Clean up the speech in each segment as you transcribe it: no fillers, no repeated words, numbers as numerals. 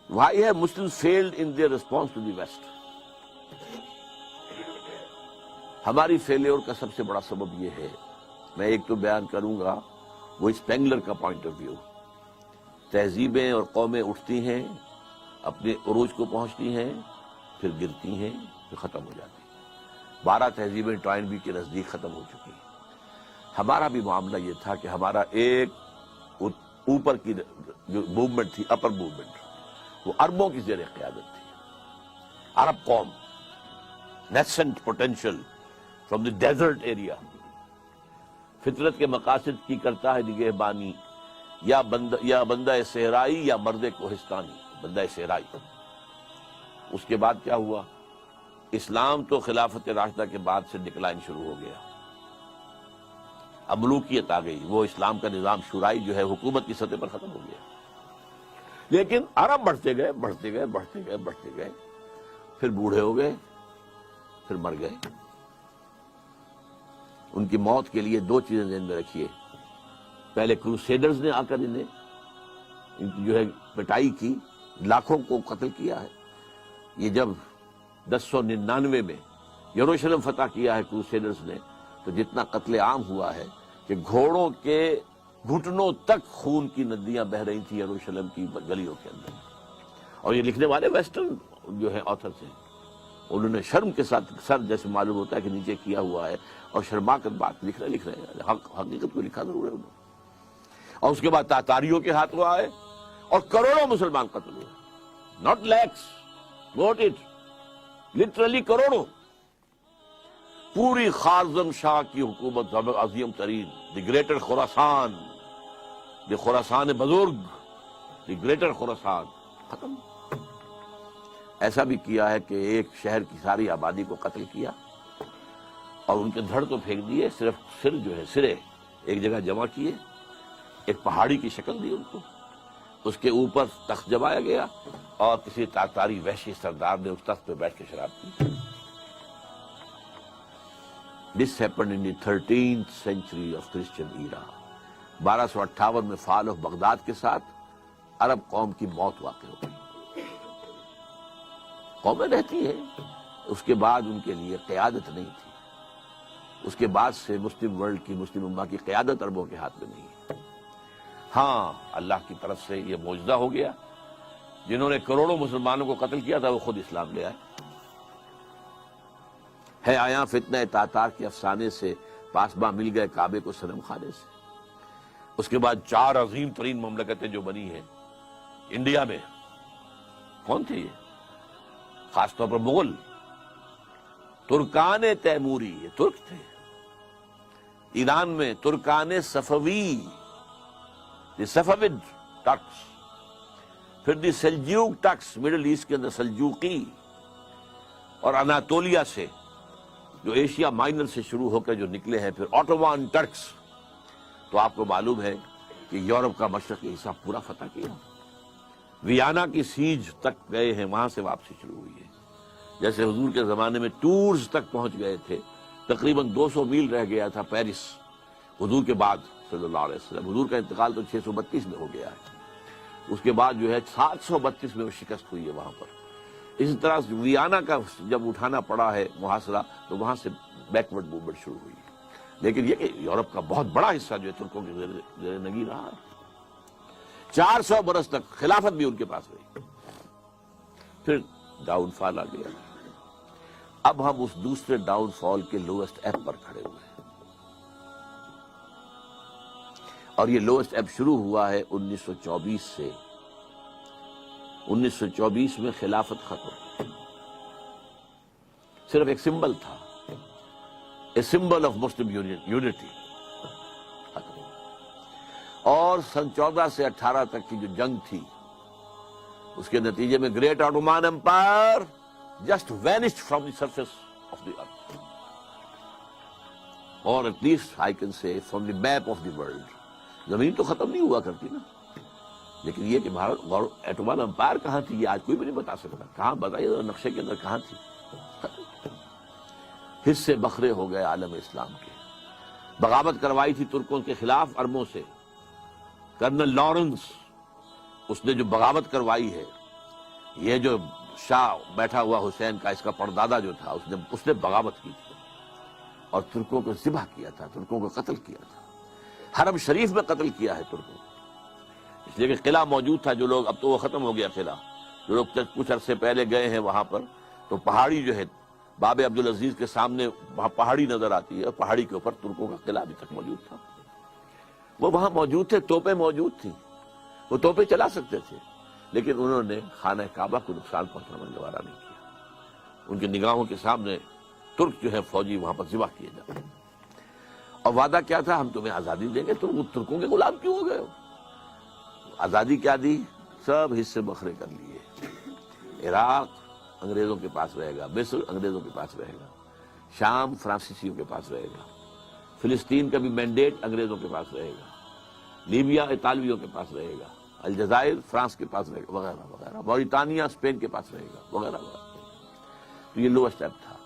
Why have Muslims failed in their response to the West? ہماری failure کا سب سے بڑا سبب یہ ہے، میں ایک تو بیان کروں گا، وہ اسپینگلر کا پوائنٹ آف ویو۔ تہذیبیں اور قومیں اٹھتی ہیں، اپنے عروج کو پہنچتی ہیں، پھر گرتی ہیں، پھر ختم ہو جاتی ہیں۔ 12 تہذیبیں ٹوائنبی کے نزدیک ختم ہو چکی ہیں۔ ہمارا بھی معاملہ یہ تھا کہ ہمارا ایک اوپر کی جو موومنٹ تھی، اپر موومنٹ، وہ عربوں کی زیر قیادت تھی۔ عرب قوم، nascent potential from the desert area, فطرت کے مقاصد کی کرتا ہے نگہبانی، یا بندہ صحرائی یا مرد کوہستانی، بندہ صحرائی۔ اس کے بعد کیا ہوا؟ اسلام تو خلافت راشدہ کے بعد سے ڈکلائن شروع ہو گیا، اب ملوکیت آ گئی، وہ اسلام کا نظام شورائی جو ہے حکومت کی سطح پر ختم ہو گیا۔ لیکن عرب بڑھتے گئے بڑھتے گئے بڑھتے گئے بڑھتے گئے، پھر بوڑھے ہو گئے، پھر مر گئے۔ ان کی موت کے لیے 2 چیزیں ذہن میں رکھیے۔ پہلے کروسیڈرز نے آ کر انہیں ان کی جو ہے پٹائی کی، لاکھوں کو قتل کیا ہے۔ یہ جب 1099 میں یروشلم فتح کیا ہے کروسیڈرز نے، تو جتنا قتل عام ہوا ہے کہ گھوڑوں کے گھٹنوں تک خون کی ندیاں بہہ رہی تھیں یروشلم کی گلیوں کے اندر۔ اور یہ لکھنے والے ویسٹرن جو ہے آتھرز ہیں، انہوں نے شرم کے ساتھ سر جیسے معلوم ہوتا ہے کہ نیچے کیا ہوا ہے، اور شرما کر بات لکھ رہے ہیں، حقیقت کو لکھا ضرور ہے انہوں نے۔ اور اس کے بعد تاتاریوں کے ہاتھوں آئے اور کروڑوں مسلمان قتل ہوئے، not lakhs, not it, literally کروڑوں۔ پوری خارزم شاہ کی حکومت عظیم ترین، دی گریٹر خراسان، دی خراسان بزرگ، دی گریٹر خراسان، ختم۔ ایسا بھی کیا ہے کہ ایک شہر کی ساری آبادی کو قتل کیا اور ان کے دھڑ تو پھینک دیے، صرف سر جو ہے سرے ایک جگہ جمع کیے، ایک پہاڑی کی شکل دی ان کو، اس کے اوپر تخت جمایا گیا، اور کسی تاتاری وحشی سردار نے اس تخت پہ بیٹھ کے شراب پی۔ This happened in the 13th century of Christian era۔ 1258 میں فال آف بغداد کے ساتھ عرب قوم کی موت واقع ہو گئی۔ قومیں رہتی ہیں، اس کے بعد ان کے لیے قیادت نہیں تھی۔ اس کے بعد سے مسلم ورلڈ کی، مسلم امہ کی قیادت عربوں کے ہاتھ میں نہیں ہے۔ ہاں، اللہ کی طرف سے یہ معجزہ ہو گیا، جنہوں نے کروڑوں مسلمانوں کو قتل کیا تھا وہ خود اسلام لے آئے۔ ہے آیا فتنہ تاتار کے افسانے سے، پاسباں مل گئے کعبے کو صنم خانے سے۔ اس کے بعد 4 عظیم ترین مملکتیں جو بنی ہیں انڈیا میں، کون تھے یہ؟ خاص طور پر مغل، ترکان تیموری، یہ ترک تھے۔ ایران میں ترکان صفوی، دی صفوید ٹرکس، پھر دی سلجوق ٹرکس، مڈل ایسٹ کے اندر سلجوقی، اور اناطولیہ سے جو ایشیا مائنر سے شروع ہو کر جو نکلے ہیں پھر آٹومان ٹرکس۔ تو آپ کو معلوم ہے کہ یورپ کا مشرقی حصہ پورا فتح کیا، ویانا کی سیج تک گئے ہیں، وہاں سے واپسی شروع ہوئی ہے۔ جیسے حضور کے زمانے میں ٹورز تک پہنچ گئے تھے، تقریباً 200 میل رہ گیا تھا پیرس حضور کے بعد صلی اللہ علیہ وسلم۔ حضور کا انتقال تو 632 میں ہو گیا ہے، اس کے بعد جو ہے 732 میں وہ شکست ہوئی ہے وہاں پر۔ اسی طرح ویانا کا جب اٹھانا پڑا ہے محاصرہ، تو وہاں سے بیکورڈ موومنٹ شروع ہوئی ہے۔ لیکن یہ کہ یورپ کا بہت بڑا حصہ جو ہے ترکوں کے زیر نگی رہا ہے، 400 برس تک خلافت بھی ان کے پاس رہی۔ پھر ڈاؤن فال آ گیا۔ اب ہم اس دوسرے ڈاؤن فال کے لوئسٹ ایب پر کھڑے ہوئے ہیں، اور یہ لوئسٹ ایب شروع ہوا ہے 1924 سے۔ 1924 میں خلافت ختم، صرف ایک سمبل تھا، a symbol of Muslim unity, اور سن 14 سے 18 تک کی جو جنگ تھی، اس کے نتیجے میں great Ottoman empire just vanished from the surface of the earth, اور at least I can say from the map of the world. زمین تو ختم نہیں ہوا کرتی نا، لیکن یہ کہ بھارت ایٹومان امپائر کہاں تھی یہ آج کوئی بھی نہیں بتا سکتا۔ کہاں بتائیے نقشے کے اندر کہاں تھی؟ حصے بکھرے ہو گئے عالم اسلام کے۔ بغاوت کروائی تھی ترکوں کے خلاف عربوں سے، کرنل لارنس، اس نے جو بغاوت کروائی ہے یہ جو شاہ بیٹھا ہوا حسین کا اس کا پردادا جو تھا اس نے بغاوت کی تھی اور ترکوں کو ذبح کیا تھا، ترکوں کو قتل کیا تھا، حرم شریف میں قتل کیا ہے ترکوں کو، اس لیے کہ قلعہ موجود تھا. جو لوگ، اب تو وہ ختم ہو گیا قلعہ، جو لوگ کچھ عرصے پہلے گئے ہیں وہاں پر تو پہاڑی جو ہے باب عبدالعزیز کے سامنے وہاں پہاڑی نظر آتی ہے اور پہاڑی کے اوپر ترکوں کا قلعہ ابھی تک موجود تھا. وہ وہاں موجود تھے، توپیں موجود تھیں، وہ توپیں چلا سکتے تھے، لیکن انہوں نے خانہ کعبہ کو نقصان پہنچانا گوارا نہیں کیا. ان کی نگاہوں کے سامنے ترک جو ہے فوجی وہاں پر ذبح کیے جاتے ہیں. اور وعدہ کیا تھا؟ ہم تمہیں آزادی دیں گے. تم ترکوں کے غلام کیوں ہو گئے ہو؟ آزادی کیا دی؟ سب حصے بکھرے کر لیے. عراق انگریزوں کے پاس رہے گا، مصر انگریزوں کے پاس رہے گا، شام فرانسیسیوں کے پاس رہے گا، فلسطین کا بھی مینڈیٹ انگریزوں کے پاس رہے گا، لیبیا اطالویوں کے پاس رہے گا، الجزائر فرانس کے پاس رہے گا، وغیرہ وغیرہ، موریٹانیہ اسپین کے پاس رہے گا، وغیرہ وغیرہ. تو یہ لوور اسٹیپ تھا.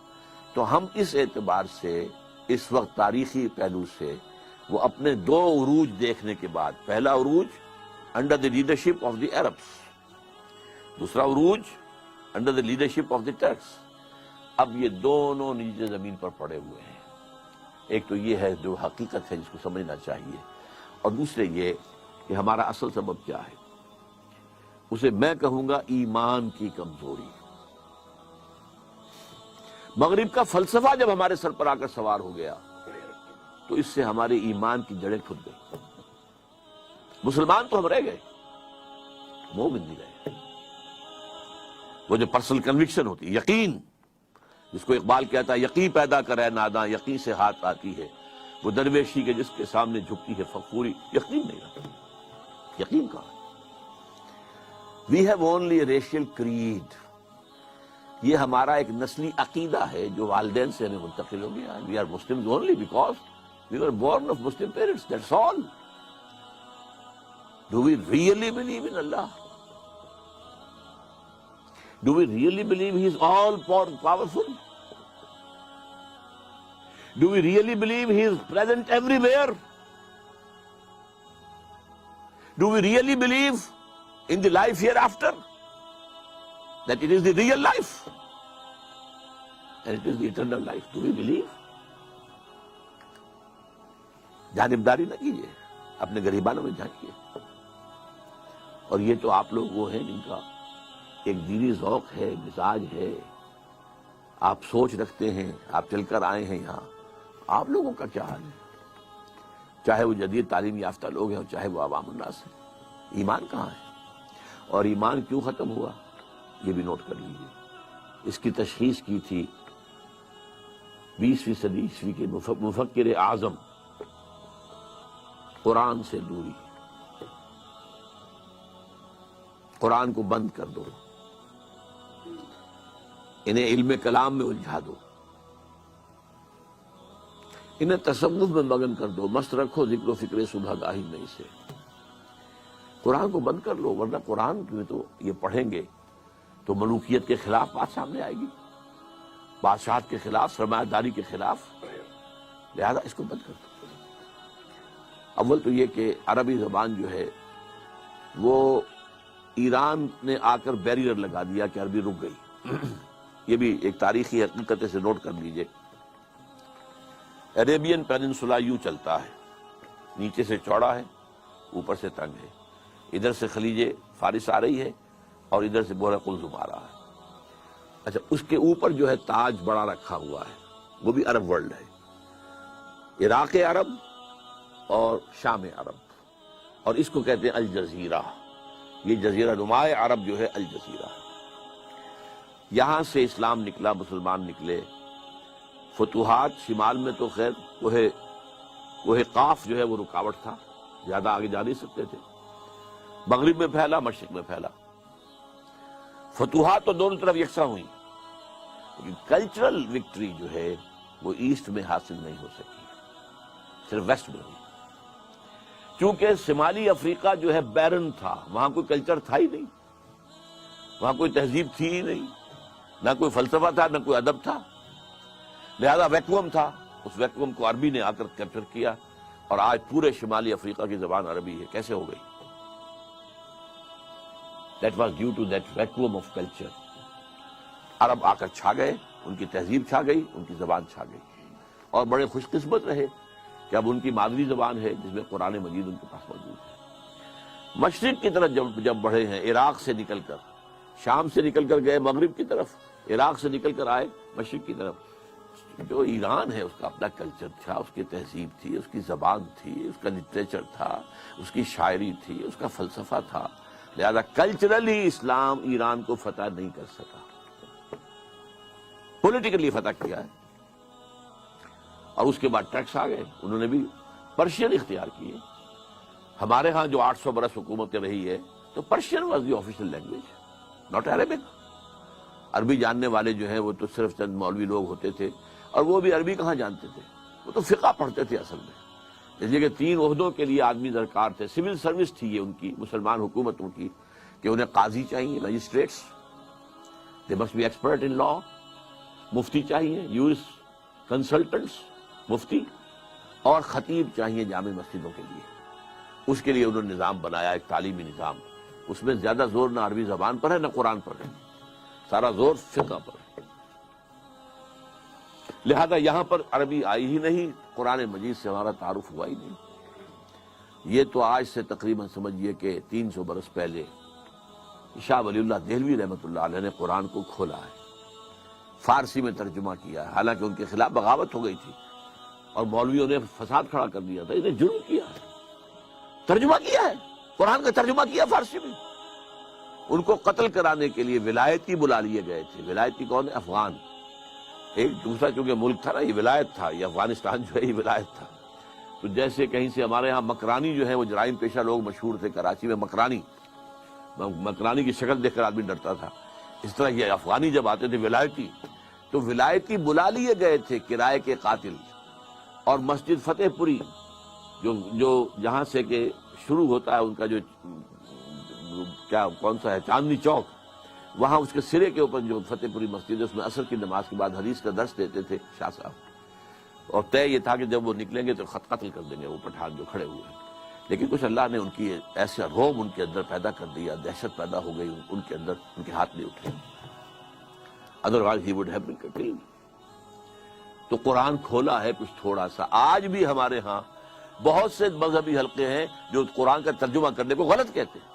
تو ہم اس اعتبار سے اس وقت تاریخی پہلو سے وہ اپنے دو عروج دیکھنے کے بعد، پہلا عروج under the leadership of the Arabs, دوسرا عروج under the leadership of the tricks. اب یہ دونوں نیچے زمین پر پڑے ہوئے ہیں. ایک تو یہ ہے جو حقیقت ہے جس کو سمجھنا چاہیے، اور دوسرے یہ کہ ہمارا اصل سبب کیا ہے. اسے میں کہوں گا ایمان کی کمزوری. مغرب کا فلسفہ جب ہمارے سر پر آ کر سوار ہو گیا تو اس سے ہمارے ایمان کی جڑیں کھد گئی. مسلمان تو ہم رہ گئے، مومن نہیں رہے. وہ جو پرسنل کنوکشن ہوتی ہے، یقین، جس کو اقبال کہتا ہے یقین پیدا کرے ناداں یقین سے ہاتھ آتی ہے، وہ درویشی کے جس کے سامنے جھکتی ہے فخوری. یقین نہیں رہا. یقین کہاں؟ We have only a racial creed. یہ ہمارا ایک نسلی عقیدہ ہے جو والدین سے ہمیں منتقل ہو گیا. We are Muslims only because we were born of Muslim parents, that's all. Do we really believe in Allah? Do we really believe He is all powerful? Do we really believe He is present everywhere? Do we really believe in the life hereafter? That it is the real life? And it is the eternal life. Do we believe? جانبداری نہ کیجیے، اپنے غریبانوں میں جھانکیے. اور یہ تو آپ لوگ وہ ہیں جن کا ایک دینی ذوق ہے، مزاج ہے، آپ سوچ رکھتے ہیں، آپ چل کر آئے ہیں یہاں. آپ لوگوں کا کیا حال ہے؟ چاہے وہ جدید تعلیم یافتہ لوگ ہیں اور چاہے وہ عوام الناس ہیں. ایمان کہاں ہے؟ اور ایمان کیوں ختم ہوا یہ بھی نوٹ کر لیجیے. اس کی تشخیص کی تھی 20ویں صدی عیسوی کے مفکر اعظم قرآن سے دوری. قرآن کو بند کر دو، انہیں علم کلام میں الجھا دو، انہیں تصوف میں مگن کر دو، مست رکھو ذکر و فکر صبح گاہی میں اسے. قرآن کو بند کر لو، ورنہ قرآن میں تو یہ پڑھیں گے تو ملوکیت کے خلاف بات سامنے آئے گی، بادشاہت کے خلاف، سرمایہ داری کے خلاف. لہذا اس کو بند کر دو. اول تو یہ کہ عربی زبان جو ہے وہ ایران نے آ کر بیریئر لگا دیا کہ عربی رک گئی. یہ بھی ایک تاریخی حقیقت سے نوٹ کر لیجئے. عربین پیننسولا یوں چلتا ہے، نیچے سے چوڑا ہے، اوپر سے تنگ ہے. ادھر سے خلیج فارس آ رہی ہے اور ادھر سے بحر قلزم آ رہا ہے. اچھا، اس کے اوپر جو ہے تاج بڑا رکھا ہوا ہے، وہ بھی عرب ورلڈ ہے. عراق عرب اور شام عرب، اور اس کو کہتے ہیں الجزیرہ. یہ جزیرہ نمائے عرب جو ہے الجزیرہ. یہاں سے اسلام نکلا، مسلمان نکلے. فتوحات شمال میں تو خیر کوہ قاف جو ہے وہ رکاوٹ تھا، زیادہ آگے جا نہیں سکتے تھے. مغرب میں پھیلا، مشرق میں پھیلا. فتوحات تو دونوں طرف یکساں ہوئی، لیکن کلچرل وکٹری جو ہے وہ ایسٹ میں حاصل نہیں ہو سکی، صرف ویسٹ میں ہوئی. کیونکہ شمالی افریقہ جو ہے بیرن تھا، وہاں کوئی کلچر تھا ہی نہیں، وہاں کوئی تہذیب تھی ہی نہیں، نہ کوئی فلسفہ تھا، نہ کوئی ادب تھا. لہذا ویکوم تھا. اس ویکوم کو عربی نے آ کر کیپچر کیا، اور آج پورے شمالی افریقہ کی زبان عربی ہے. کیسے ہو گئی؟ That was due to that vacuum of culture. عرب آ کر چھا گئے، ان کی تہذیب چھا گئی، ان کی زبان چھا گئی، اور بڑے خوش قسمت رہے کہ اب ان کی مادری زبان ہے جس میں قرآن مجید ان کے پاس موجود ہے۔ مشرق کی طرف جب بڑھے ہیں، عراق سے نکل کر، شام سے نکل کر گئے مغرب کی طرف، عراق سے نکل کر آئے مشرق کی طرف، جو ایران ہے اس کا اپنا کلچر تھا، اس کی تہذیب تھی، اس کی زبان تھی، اس کا لٹریچر تھا، اس کی شاعری تھی، اس کا فلسفہ تھا، لہذا کلچرلی اسلام ایران کو فتح نہیں کر سکا، پولیٹیکلی فتح کیا ہے۔ اور اس کے بعد ٹیکس آ گئے، انہوں نے بھی پرشین اختیار کیے۔ ہمارے ہاں جو 800 برس حکومت رہی ہے تو Persian was the official language, not Arabic. عربی جاننے والے جو ہیں وہ تو صرف چند مولوی لوگ ہوتے تھے، اور وہ بھی عربی کہاں جانتے تھے، وہ تو فقہ پڑھتے تھے اصل میں۔ اس لیے کہ 3 عہدوں کے لیے آدمی درکار تھے، سول سروس تھی یہ ان کی مسلمان حکومتوں کی، کہ انہیں قاضی چاہیے، magistrates, they must be expert in law, مفتی چاہیے، یورس کنسلٹنٹس، مفتی، اور خطیب چاہیے جامع مسجدوں کے لیے۔ اس کے لیے انہوں نے نظام بنایا، ایک تعلیمی نظام، اس میں زیادہ زور نہ عربی زبان پر ہے نہ قرآن پر ہے، سارا زور فقہ پر ہے۔ لہذا یہاں پر عربی آئی ہی نہیں، قرآن مجید سے ہمارا تعارف ہوا ہی نہیں۔ یہ تو آج سے تقریباً سمجھیے کہ 300 برس پہلے شاہ ولی اللہ دہلوی رحمۃ اللہ علیہ نے قرآن کو کھولا ہے، فارسی میں ترجمہ کیا ہے، حالانکہ ان کے خلاف بغاوت ہو گئی تھی اور مولویوں نے فساد کھڑا کر دیا تھا، انہیں جرم کیا ہے، ترجمہ کیا ہے، قرآن کا ترجمہ کیا فارسی میں۔ ان کو قتل کرانے کے لیے ولایتی بلا لیے گئے تھے۔ ولایتی کون ہے؟ افغان۔ ایک دوسرا چونکہ ملک تھا نا، یہ ولایت تھا، یہ افغانستان جو ہے یہ ولایت تھا۔ تو جیسے کہیں سے ہمارے ہاں مکرانی جو ہے وہ جرائم پیشہ لوگ مشہور تھے کراچی میں، مکرانی کی شکل دیکھ کر آدمی ڈرتا تھا، اس طرح یہ افغانی جب آتے تھے ولایتی، تو ولایتی بلا لیے گئے تھے کرائے کے قاتل، اور مسجد فتح پوری جو جہاں سے کہ شروع ہوتا ہے ان کا جو کون سا ہے، چاندنی چوک، وہاں اس کے سرے کے اوپر جو فتح پوری مسجد ہے، اس میں عصر کی نماز کے بعد حدیث کا درس دیتے تھے شاہ صاحب، اور طے یہ تھا کہ جب وہ نکلیں گے تو قتل کر دیں گے وہ پٹھان جو کھڑے ہوئے ہیں۔ لیکن کچھ اللہ نے ان کی ایسا روم ان کے اندر پیدا کر دیا، دہشت پیدا ہو گئی ان کے اندر، ان کے ہاتھ نہیں اٹھے، otherwise he would have been killed. تو قرآن کھولا ہے کچھ تھوڑا سا۔ آج بھی ہمارے ہاں بہت سے مذہبی حلقے ہیں جو قرآن کا ترجمہ کرنے کو غلط کہتے ہیں۔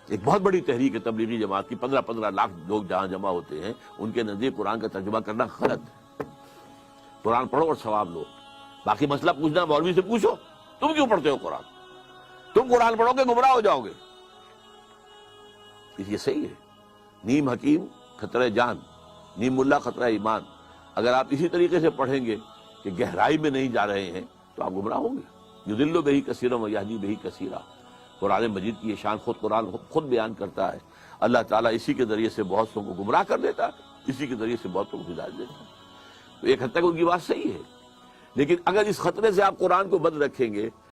ایک بہت بڑی تحریک ہے تبلیغی جماعت کی، 15 لاکھ لوگ جہاں جمع ہوتے ہیں، ان کے نزدیک قرآن کا ترجمہ کرنا غلط ہے۔ قرآن پڑھو اور ثواب لو، باقی مسئلہ پوچھنا مولوی سے پوچھو، تم کیوں پڑھتے ہو قرآن؟ تم قرآن پڑھو گے گمراہ ہو جاؤ گے۔ یہ صحیح ہے، نیم حکیم خطرہ جان، نیم ملا خطرہ ایمان۔ اگر آپ اسی طریقے سے پڑھیں گے کہ گہرائی میں نہیں جا رہے ہیں تو آپ گمراہ ہوں گے۔ یضل بہ کثیرا ویہدی بہ کثیرا، قرآن مجید کی یہ شان قرآن خود بیان کرتا ہے۔ اللہ تعالیٰ اسی کے ذریعے سے بہت سو کو گمراہ کر دیتا ہے، اسی کے ذریعے سے بہتوں کو ہدایت دیتا ہے۔ تو ایک حد تک ان کی بات صحیح ہے، لیکن اگر اس خطرے سے آپ قرآن کو بند رکھیں گے